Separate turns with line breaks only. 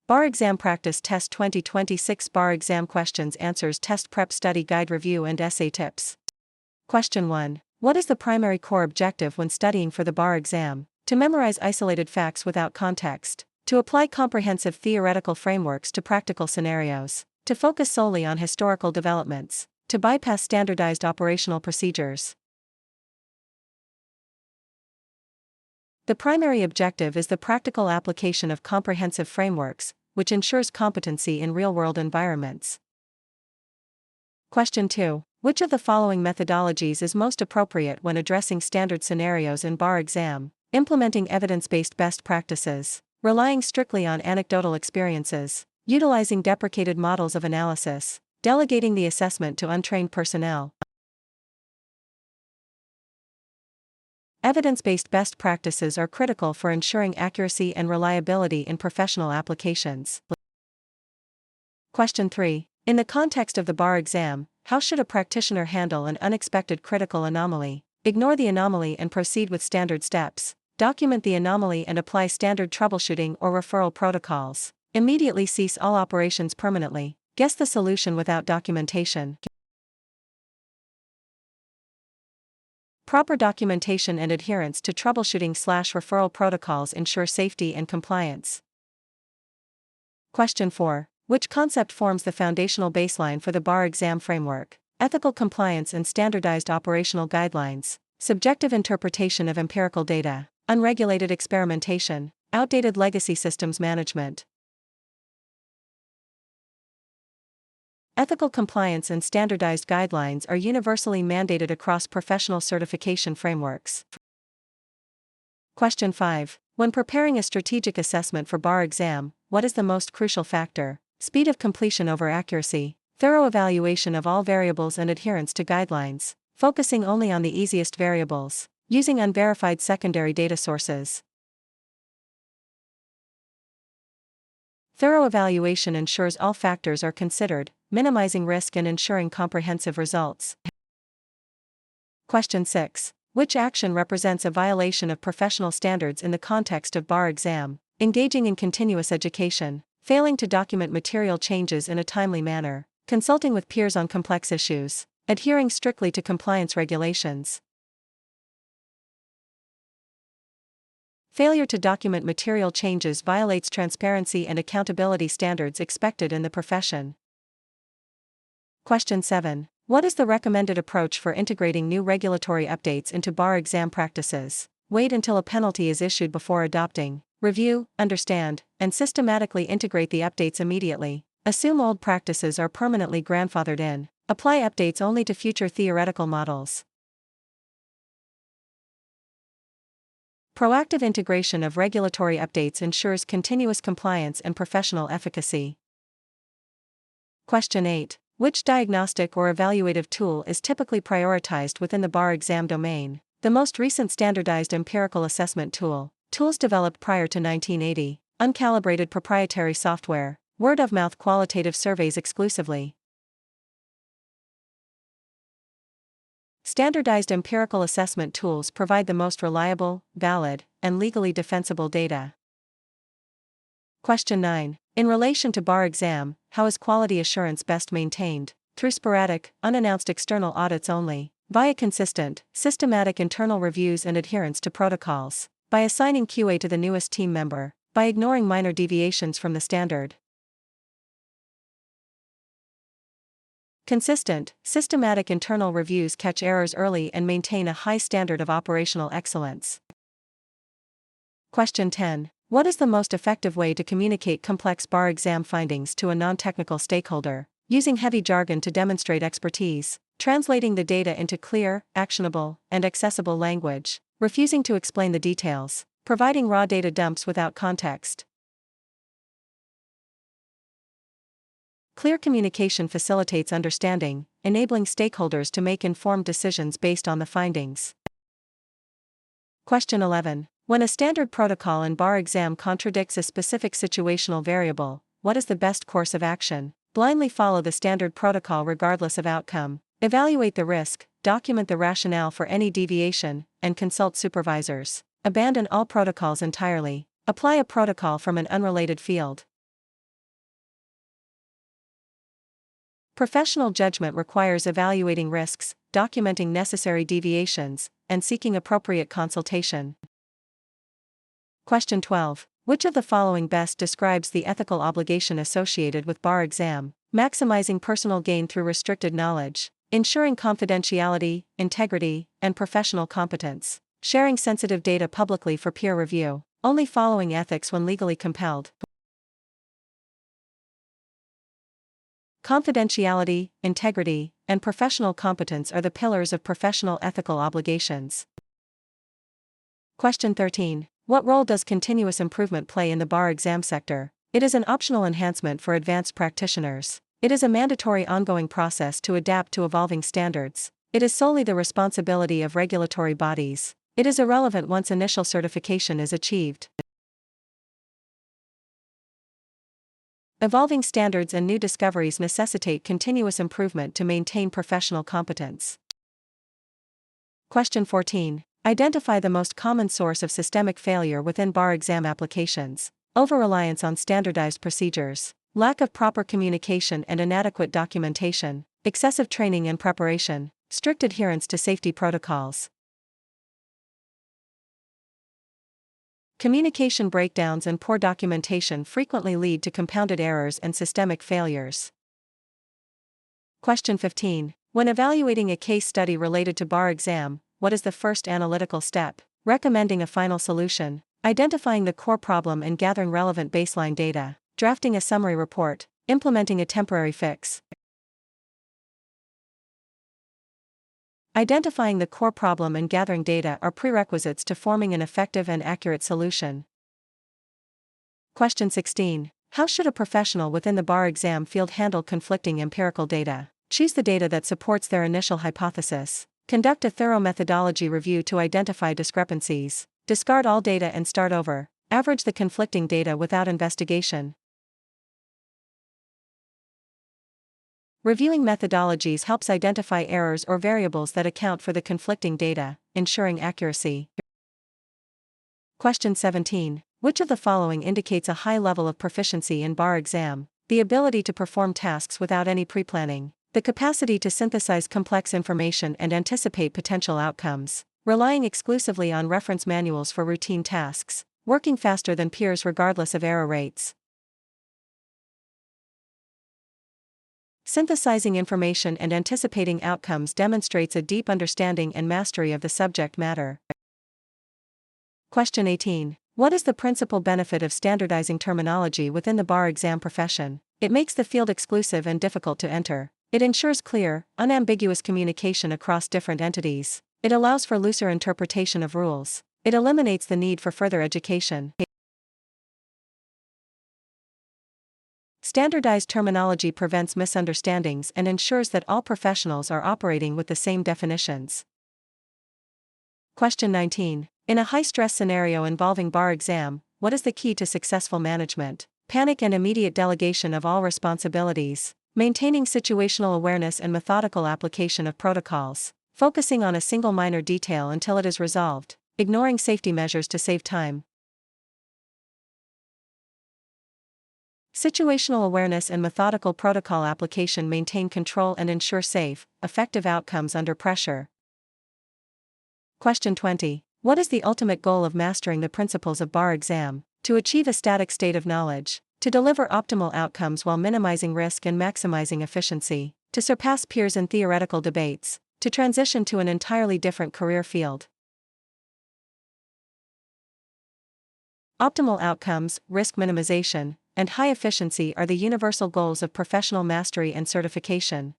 Bar Exam Practice Test 2026 Bar Exam Questions Answers Test Prep Study Guide Review and Essay Tips. Question 1. What is the primary core objective when studying for the bar exam? To memorize isolated facts without context. To apply comprehensive theoretical frameworks to practical scenarios. To focus solely on historical developments. To bypass standardized operational procedures. The primary objective is the practical application of comprehensive frameworks, which ensures competency in real-world environments. Question 2. Which of the following methodologies is most appropriate when addressing standard scenarios in bar exam? Implementing evidence-based best practices, relying strictly on anecdotal experiences, utilizing deprecated models of analysis, delegating the assessment to untrained personnel. Evidence-based best practices are critical for ensuring accuracy and reliability in professional applications. Question 3. In the context of the bar exam, how should a practitioner handle an unexpected critical anomaly? Ignore the anomaly and proceed with standard steps. Document the anomaly and apply standard troubleshooting or referral protocols. Immediately cease all operations permanently. Guess the solution without documentation. Proper documentation and adherence to troubleshooting/referral protocols ensure safety and compliance. Question 4. Which concept forms the foundational baseline for the bar exam framework? Ethical compliance and standardized operational guidelines, subjective interpretation of empirical data, unregulated experimentation, outdated legacy systems management. Ethical compliance and standardized guidelines are universally mandated across professional certification frameworks. Question 5. When preparing a strategic assessment for bar exam, what is the most crucial factor? Speed of completion over accuracy, thorough evaluation of all variables and adherence to guidelines, focusing only on the easiest variables, using unverified secondary data sources. Thorough evaluation ensures all factors are considered, minimizing risk and ensuring comprehensive results. Question 6. Which action represents a violation of professional standards in the context of bar exam? Engaging in continuous education, failing to document material changes in a timely manner, consulting with peers on complex issues, adhering strictly to compliance regulations. Failure to document material changes violates transparency and accountability standards expected in the profession. Question 7. What is the recommended approach for integrating new regulatory updates into bar exam practices? Wait until a penalty is issued before adopting. Review, understand, and systematically integrate the updates immediately. Assume old practices are permanently grandfathered in. Apply updates only to future theoretical models. Proactive integration of regulatory updates ensures continuous compliance and professional efficacy. Question 8. Which diagnostic or evaluative tool is typically prioritized within the bar exam domain? The most recent standardized empirical assessment tool, tools developed prior to 1980, uncalibrated proprietary software, word-of-mouth qualitative surveys exclusively. Standardized empirical assessment tools provide the most reliable, valid, and legally defensible data. Question 9. In relation to bar exam, how is quality assurance best maintained? Through sporadic, unannounced external audits only, via consistent, systematic internal reviews and adherence to protocols, by assigning QA to the newest team member, by ignoring minor deviations from the standard. Consistent, systematic internal reviews catch errors early and maintain a high standard of operational excellence. Question 10. What is the most effective way to communicate complex bar exam findings to a non-technical stakeholder? Using heavy jargon to demonstrate expertise, translating the data into clear, actionable, and accessible language, refusing to explain the details, providing raw data dumps without context. Clear communication facilitates understanding, enabling stakeholders to make informed decisions based on the findings. Question 11. When a standard protocol in bar exam contradicts a specific situational variable, what is the best course of action? Blindly follow the standard protocol regardless of outcome. Evaluate the risk, document the rationale for any deviation, and consult supervisors. Abandon all protocols entirely. Apply a protocol from an unrelated field. Professional judgment requires evaluating risks, documenting necessary deviations, and seeking appropriate consultation. Question 12. Which of the following best describes the ethical obligation associated with bar exam? Maximizing personal gain through restricted knowledge, ensuring confidentiality, integrity, and professional competence, sharing sensitive data publicly for peer review, only following ethics when legally compelled. Confidentiality, integrity, and professional competence are the pillars of professional ethical obligations. Question 13. What role does continuous improvement play in the bar exam sector? It is an optional enhancement for advanced practitioners. It is a mandatory ongoing process to adapt to evolving standards. It is solely the responsibility of regulatory bodies. It is irrelevant once initial certification is achieved. Evolving standards and new discoveries necessitate continuous improvement to maintain professional competence. Question 14. Identify the most common source of systemic failure within bar exam applications. Over-reliance on standardized procedures, lack of proper communication and inadequate documentation, excessive training and preparation, strict adherence to safety protocols. Communication breakdowns and poor documentation frequently lead to compounded errors and systemic failures. Question 15. When evaluating a case study related to bar exam, what is the first analytical step? Recommending a final solution, identifying the core problem and gathering relevant baseline data, drafting a summary report, implementing a temporary fix. Identifying the core problem and gathering data are prerequisites to forming an effective and accurate solution. Question 16. How should a professional within the bar exam field handle conflicting empirical data? Choose the data that supports their initial hypothesis. Conduct a thorough methodology review to identify discrepancies. Discard all data and start over. Average the conflicting data without investigation. Reviewing methodologies helps identify errors or variables that account for the conflicting data, ensuring accuracy. Question 17. Which of the following indicates a high level of proficiency in bar exam? The ability to perform tasks without any pre-planning. The capacity to synthesize complex information and anticipate potential outcomes. Relying exclusively on reference manuals for routine tasks. Working faster than peers regardless of error rates. Synthesizing information and anticipating outcomes demonstrates a deep understanding and mastery of the subject matter. Question 18. What is the principal benefit of standardizing terminology within the bar exam profession? It makes the field exclusive and difficult to enter. It ensures clear, unambiguous communication across different entities. It allows for looser interpretation of rules. It eliminates the need for further education. Standardized terminology prevents misunderstandings and ensures that all professionals are operating with the same definitions. Question 19. In a high-stress scenario involving bar exam, what is the key to successful management? Panic and immediate delegation of all responsibilities. Maintaining situational awareness and methodical application of protocols. Focusing on a single minor detail until it is resolved. Ignoring safety measures to save time. Situational awareness and methodical protocol application maintain control and ensure safe, effective outcomes under pressure. Question 20. What is the ultimate goal of mastering the principles of bar exam? To achieve a static state of knowledge. To deliver optimal outcomes while minimizing risk and maximizing efficiency. To surpass peers in theoretical debates. To transition to an entirely different career field. Optimal outcomes, risk minimization, and high efficiency are the universal goals of professional mastery and certification.